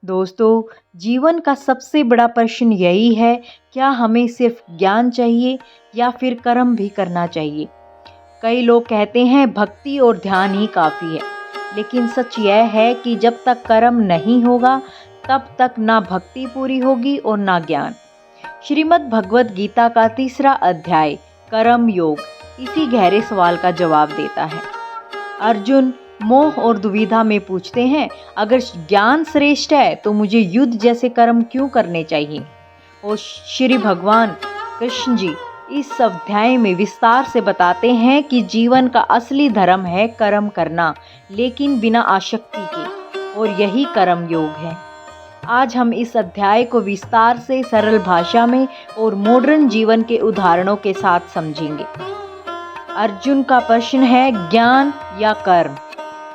दोस्तों, जीवन का सबसे बड़ा प्रश्न यही है, क्या हमें सिर्फ ज्ञान चाहिए या फिर कर्म भी करना चाहिए। कई लोग कहते हैं भक्ति और ध्यान ही काफ़ी है, लेकिन सच यह है कि जब तक कर्म नहीं होगा तब तक ना भक्ति पूरी होगी और ना ज्ञान। श्रीमद् भगवत गीता का 3रा अध्याय कर्म योग इसी गहरे सवाल का जवाब देता है। अर्जुन मोह और दुविधा में पूछते हैं, अगर ज्ञान श्रेष्ठ है तो मुझे युद्ध जैसे कर्म क्यों करने चाहिए। और श्री भगवान कृष्ण जी इस अध्याय में विस्तार से बताते हैं कि जीवन का असली धर्म है कर्म करना, लेकिन बिना आसक्ति के, और यही कर्म योग है। आज हम इस अध्याय को विस्तार से सरल भाषा में और मॉडर्न जीवन के उदाहरणों के साथ समझेंगे। अर्जुन का प्रश्न है, ज्ञान या कर्म।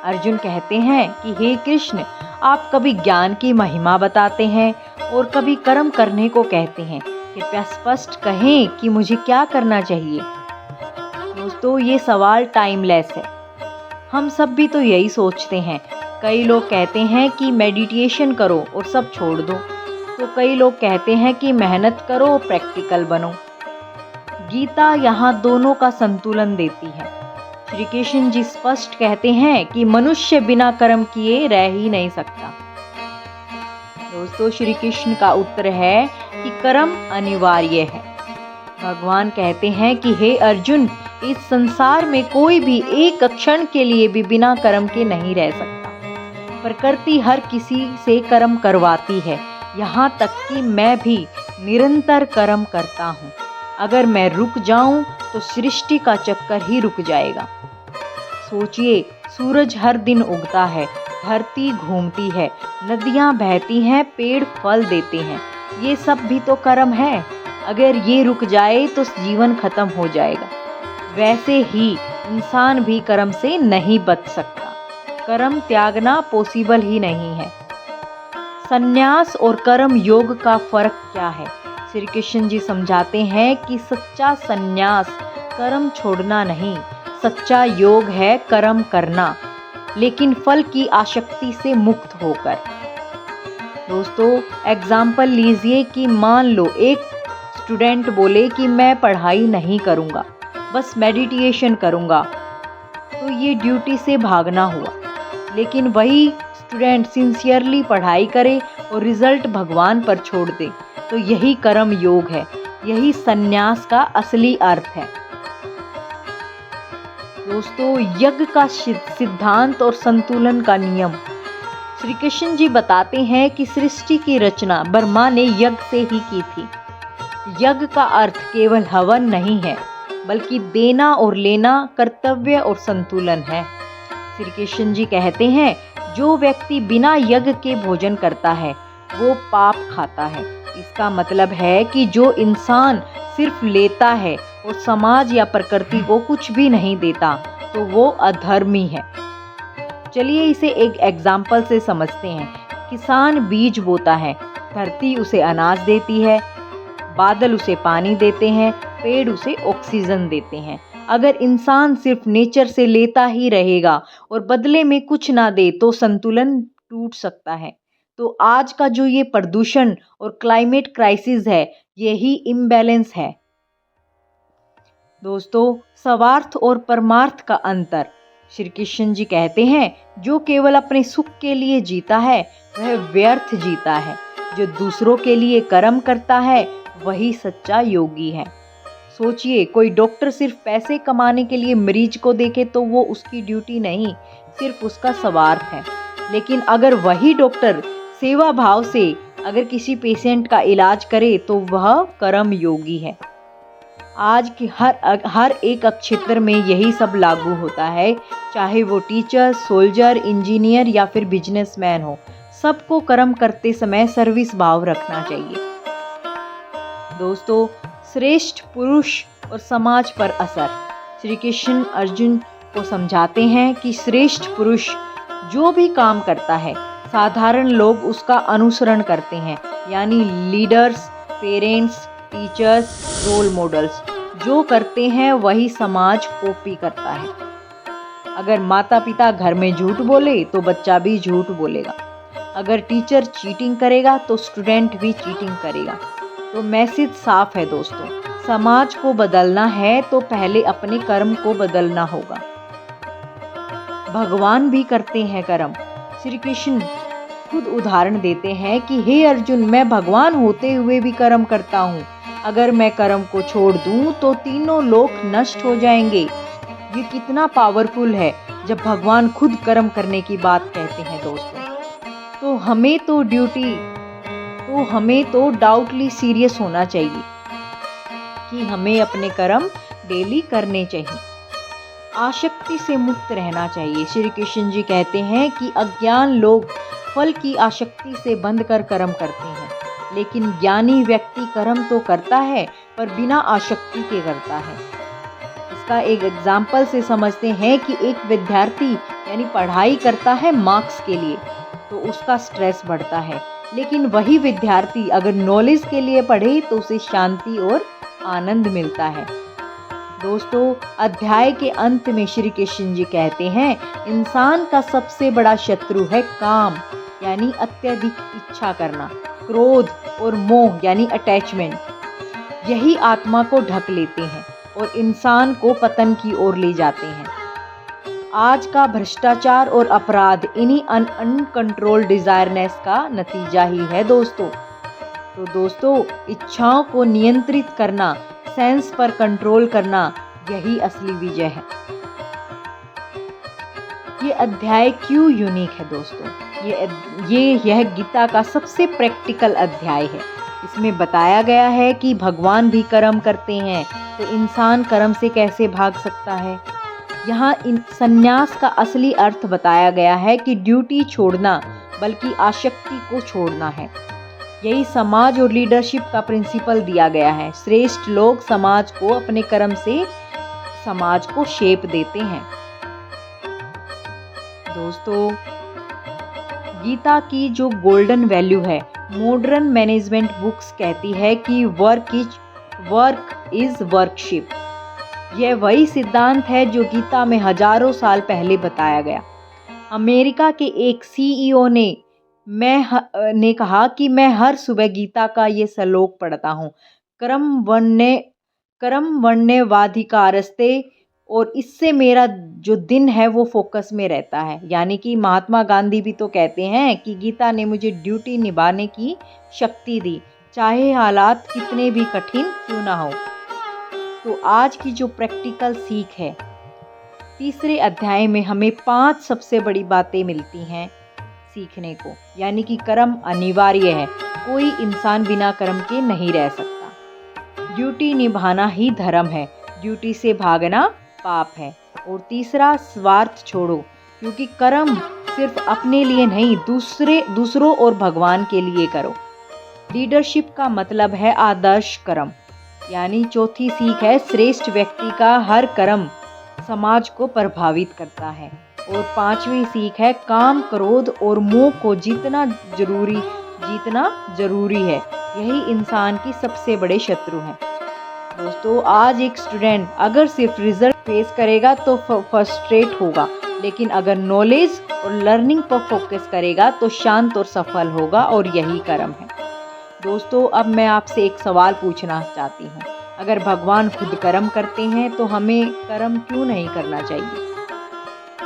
अर्जुन कहते हैं कि हे कृष्ण, आप कभी ज्ञान की महिमा बताते हैं और कभी कर्म करने को कहते हैं। कृपया स्पष्ट कहें कि मुझे क्या करना चाहिए। दोस्तों, ये सवाल टाइमलेस है। हम सब भी तो यही सोचते हैं। कई लोग कहते हैं कि मेडिटेशन करो और सब छोड़ दो, तो कई लोग कहते हैं कि मेहनत करो और प्रैक्टिकल बनो। गीता यहाँ दोनों का संतुलन देती है। श्री कृष्ण जी स्पष्ट कहते हैं कि मनुष्य बिना कर्म किए रह ही नहीं सकता। दोस्तों, श्री कृष्ण का उत्तर है कि कर्म अनिवार्य है। भगवान कहते हैं कि हे अर्जुन, इस संसार में कोई भी एक क्षण के लिए भी बिना कर्म के नहीं रह सकता। प्रकृति हर किसी से कर्म करवाती है, यहाँ तक कि मैं भी निरंतर कर्म करता हूँ। अगर मैं रुक जाऊं तो सृष्टि का चक्कर ही रुक जाएगा। सोचिए, सूरज हर दिन उगता है, धरती घूमती है, नदियाँ बहती हैं, पेड़ फल देते हैं, ये सब भी तो कर्म है। अगर ये रुक जाए तो जीवन खत्म हो जाएगा। वैसे ही इंसान भी कर्म से नहीं बच सकता। कर्म त्यागना पॉसिबल ही नहीं है। संन्यास और कर्म योग का फर्क क्या है। श्री कृष्ण जी समझाते हैं कि सच्चा संन्यास कर्म छोड़ना नहीं, सच्चा योग है कर्म करना, लेकिन फल की आसक्ति से मुक्त होकर। दोस्तों, एग्जाम्पल लीजिए कि मान लो एक स्टूडेंट बोले कि मैं पढ़ाई नहीं करूँगा, बस मेडिटेशन करूँगा, तो ये ड्यूटी से भागना हुआ। लेकिन वही स्टूडेंट सिंसियरली पढ़ाई करे और रिजल्ट भगवान पर छोड़ दे, तो यही कर्म योग है, यही संन्यास का असली अर्थ है। दोस्तों, यज्ञ का सिद्धांत और संतुलन का नियम। श्री कृष्ण जी बताते हैं कि सृष्टि की रचना ब्रह्मा ने यज्ञ से ही की थी। यज्ञ का अर्थ केवल हवन नहीं है, बल्कि देना और लेना, कर्तव्य और संतुलन है। श्री कृष्ण जी कहते हैं, जो व्यक्ति बिना यज्ञ के भोजन करता है वो पाप खाता है। इसका मतलब है कि जो इंसान सिर्फ लेता है और समाज या प्रकृति को कुछ भी नहीं देता, तो वो अधर्मी है। चलिए इसे एक एग्जाम्पल से समझते हैं। किसान बीज बोता है, धरती उसे अनाज देती है, बादल उसे पानी देते हैं, पेड़ उसे ऑक्सीजन देते हैं। अगर इंसान सिर्फ नेचर से लेता ही रहेगा और बदले में कुछ ना दे तो संतुलन टूट सकता है। तो आज का जो ये प्रदूषण और क्लाइमेट क्राइसिस है, यही इम्बैलेंस है। दोस्तों, स्वार्थ और परमार्थ का अंतर। श्री कृष्ण जी कहते हैं, जो केवल अपने सुख के लिए जीता है वह व्यर्थ जीता है। जो दूसरों के लिए कर्म करता है वही सच्चा योगी है। सोचिए, कोई डॉक्टर सिर्फ पैसे कमाने के लिए मरीज को देखे तो वो उसकी ड्यूटी नहीं, सिर्फ उसका स्वार्थ है। लेकिन अगर वही डॉक्टर सेवा भाव से अगर किसी पेशेंट का इलाज करे तो वह कर्म योगी है। आज की हर एक क्षेत्र में यही सब लागू होता है, चाहे वो टीचर, सोल्जर, इंजीनियर या फिर बिजनेसमैन हो। सबको कर्म करते समय सर्विस भाव रखना चाहिए। दोस्तों, श्रेष्ठ पुरुष और समाज पर असर। श्री कृष्ण अर्जुन को समझाते हैं कि श्रेष्ठ पुरुष जो भी काम करता है, साधारण लोग उसका अनुसरण करते हैं, यानी leaders, parents, teachers, role models जो करते हैं वही समाज कॉपी करता है। अगर माता पिता घर में झूठ बोले तो बच्चा भी झूठ बोलेगा। अगर टीचर चीटिंग करेगा तो स्टूडेंट भी चीटिंग करेगा। तो मैसेज साफ है दोस्तों, समाज को बदलना है तो पहले अपने कर्म को बदलना होगा। भगवान भी करते हैं कर्म। श्री कृष्ण खुद उदाहरण देते हैं कि हे अर्जुन, मैं भगवान होते हुए भी कर्म करता हूँ। अगर मैं कर्म को छोड़ दूँ तो तीनों लोक नष्ट हो जाएंगे। ये कितना पावरफुल है जब भगवान खुद कर्म करने की बात कहते हैं दोस्तों। तो हमें तो डाउटली सीरियस होना चाहिए कि हमें अपने कर्म डेली करने चाहिए। आसक्ति से मुक्त रहना चाहिए। श्री कृष्ण जी कहते हैं कि अज्ञान लोग फल की आसक्ति से बंध कर कर्म करते हैं, लेकिन ज्ञानी व्यक्ति कर्म तो करता है पर बिना आसक्ति के करता है। इसका एक एग्जाम्पल से समझते हैं कि एक विद्यार्थी यानी पढ़ाई करता है मार्क्स के लिए तो उसका स्ट्रेस बढ़ता है, लेकिन वही विद्यार्थी अगर नॉलेज के लिए पढ़े तो उसे शांति और आनंद मिलता है। दोस्तों, अध्याय के अंत में श्री कृष्ण जी कहते हैं, इंसान का सबसे बड़ा शत्रु है काम यानी अत्यधिक इच्छा करना, क्रोध और मोह यानी अटैचमेंट। यही आत्मा को ढक लेते हैं और इंसान को पतन की ओर ले जाते हैं। आज का भ्रष्टाचार और अपराध इन्हीं अनकंट्रोल्ड डिजायरनेस का नतीजा ही है दोस्तों। तो दोस्तों, इच्छाओं को नियंत्रित करना, सेंस पर कंट्रोल करना, यही असली विजय है। ये अध्याय क्यों यूनिक है दोस्तों? यह गीता का सबसे प्रैक्टिकल अध्याय है। इसमें बताया गया है कि भगवान भी कर्म करते हैं तो इंसान कर्म से कैसे भाग सकता है। यहाँ संन्यास का असली अर्थ बताया गया है कि ड्यूटी छोड़ना बल्कि आसक्ति को छोड़ना है। यही समाज और लीडरशिप का प्रिंसिपल दिया गया है। श्रेष्ठ लोग समाज को अपने कर्म से समाज को शेप देते हैं। दोस्तों, गीता की जो गोल्डन वैल्यू है, मॉडर्न मैनेजमेंट बुक्स कहती है कि वर्क इज वर्कशिप। यह वही सिद्धांत है जो गीता में हजारों साल पहले बताया गया। अमेरिका के एक सीईओ ने कहा कि मैं हर सुबह गीता का ये श्लोक पढ़ता हूँ, कर्म वन्यवाधिकारस्ते, और इससे मेरा जो दिन है वो फोकस में रहता है। यानी कि महात्मा गांधी भी तो कहते हैं कि गीता ने मुझे ड्यूटी निभाने की शक्ति दी, चाहे हालात कितने भी कठिन क्यों ना हो। तो आज की जो प्रैक्टिकल सीख है, तीसरे अध्याय में हमें 5 सबसे बड़ी बातें मिलती हैं सीखने को। यानी कि कर्म अनिवार्य है, कोई इंसान बिना कर्म के नहीं रह सकता। ड्यूटी निभाना ही धर्म है, ड्यूटी से भागना पाप है। और तीसरा, स्वार्थ छोड़ो, क्योंकि कर्म सिर्फ अपने लिए नहीं, दूसरों और भगवान के लिए करो। लीडरशिप का मतलब है आदर्श कर्म। यानी चौथी सीख है, श्रेष्ठ व्यक्ति का हर कर्म समाज को प्रभावित करता है। और 5वीं सीख है, काम, क्रोध और मोह को जीतना जरूरी है। यही इंसान की सबसे बड़े शत्रु हैं। दोस्तों, आज एक स्टूडेंट अगर सिर्फ रिजल्ट फेस करेगा तो फ्रस्ट्रेट होगा, लेकिन अगर नॉलेज और लर्निंग पर फोकस करेगा तो शांत और सफल होगा, और यही कर्म है। दोस्तों, अब मैं आपसे एक सवाल पूछना चाहती हूँ, अगर भगवान खुद कर्म करते हैं तो हमें कर्म क्यों नहीं करना चाहिए?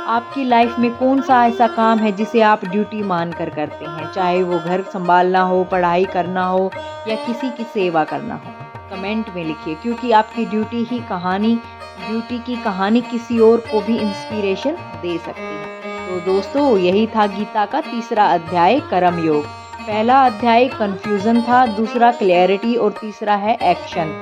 आपकी लाइफ में कौन सा ऐसा काम है जिसे आप ड्यूटी मानकर करते हैं, चाहे वो घर संभालना हो, पढ़ाई करना हो या किसी की सेवा करना हो? कमेंट में लिखिए, क्योंकि आपकी ड्यूटी की कहानी किसी और को भी इंस्पिरेशन दे सकती है। तो दोस्तों, यही था गीता का तीसरा अध्याय, कर्म योग। पहला अध्याय कंफ्यूजन था, दूसरा क्लैरिटी और तीसरा है एक्शन।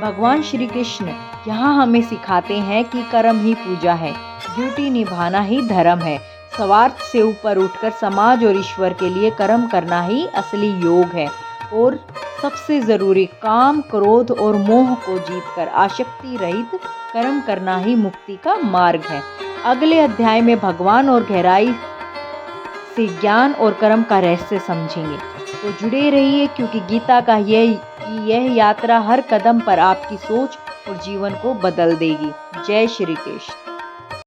भगवान श्री कृष्ण यहाँ हमें सिखाते हैं कि कर्म ही पूजा है, ड्यूटी निभाना ही धर्म है। स्वार्थ से ऊपर उठकर समाज और ईश्वर के लिए कर्म करना ही असली योग है। और सबसे ज़रूरी, काम, क्रोध और मोह को जीतकर आसक्ति रहित कर्म करना ही मुक्ति का मार्ग है। अगले अध्याय में भगवान और गहराई से ज्ञान और कर्म का रहस्य समझेंगे। तो जुड़े रहिए, क्योंकि गीता का यह यात्रा हर कदम पर आपकी सोच और जीवन को बदल देगी। जय श्री कृष्ण।